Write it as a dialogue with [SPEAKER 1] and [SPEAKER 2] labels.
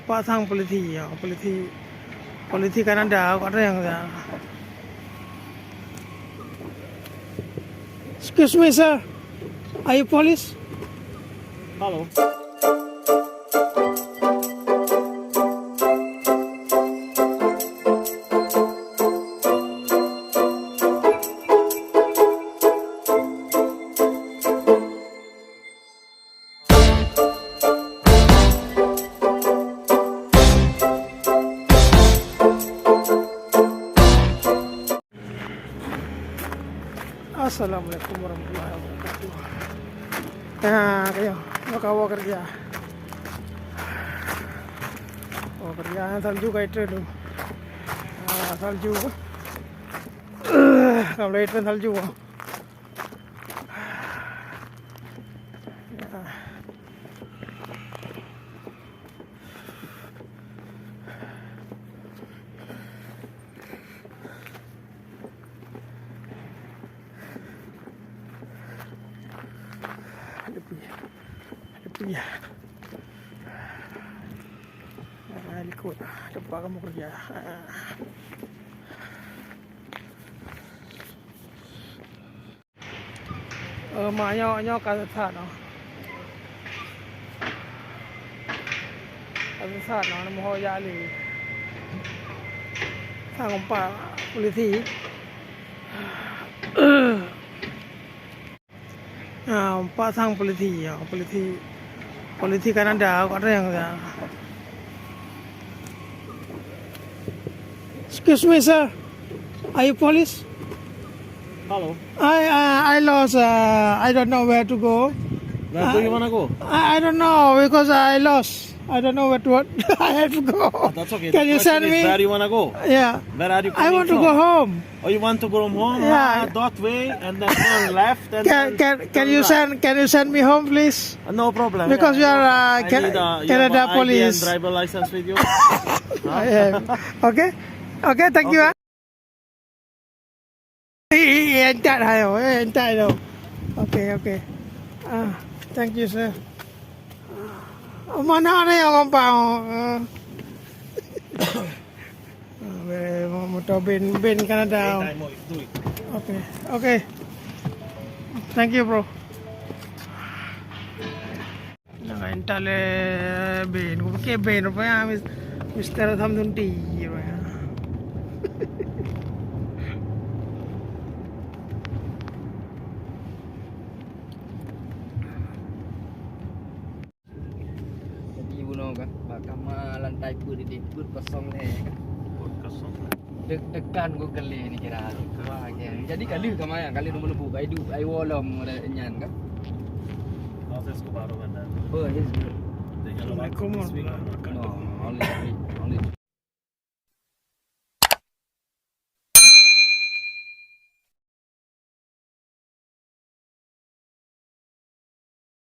[SPEAKER 1] pasang polisi ya, polisi kan ada yang ada. Excuse me sir, are you police?
[SPEAKER 2] Hello.
[SPEAKER 1] Assalamualaikum warahmatullahi wabarakatuh. Nah, kayo, makawa kerja. Oh, kerja salju ka ito dulu. Salju. Kalau itu salju. Ada punya likod tempat kamu kerja. Maknya ke Sesat no. Sesat no, nama hoya li. Sang umpa polisi. Pasang polisi ya, polisi kan ada yang ada. Excuse me sir, are you police?
[SPEAKER 2] Hello.
[SPEAKER 1] I lost. I don't know where to go.
[SPEAKER 2] Where do you wanna go?
[SPEAKER 1] I don't know because I lost. I don't know where to. I have to go.
[SPEAKER 2] Oh, that's okay.
[SPEAKER 1] Can you send me?
[SPEAKER 2] Where you wanna go?
[SPEAKER 1] Yeah.
[SPEAKER 2] Where are you
[SPEAKER 1] I
[SPEAKER 2] coming
[SPEAKER 1] want to
[SPEAKER 2] from?
[SPEAKER 1] go home.
[SPEAKER 2] Oh, you want to go home?
[SPEAKER 1] Yeah.
[SPEAKER 2] That way, and then turn left. And
[SPEAKER 1] Can you send me home, please?
[SPEAKER 2] No problem.
[SPEAKER 1] Because you are
[SPEAKER 2] I need, you
[SPEAKER 1] Canada
[SPEAKER 2] have a
[SPEAKER 1] police.
[SPEAKER 2] ID and driver license with you.
[SPEAKER 1] I am. Okay. Okay. Thank you. Entar ayo, entar ayo. Okay. Thank you sir. Mana ada yang ngompang? Motor ben Canada. Okay. Thank you bro. Nah, entale ben, ke ben Rupanya Mr Asam Sunti.
[SPEAKER 3] Kan bakama lantai put di put kosong le kan deg-degan go kali ni kira wah jadi kali kamaya kali nombor buka ai wolom nyan kan
[SPEAKER 2] Proses ko baru kan.
[SPEAKER 3] oh yes
[SPEAKER 1] Assalamualaikum warahmatullahi wabarakatuh.
[SPEAKER 3] no only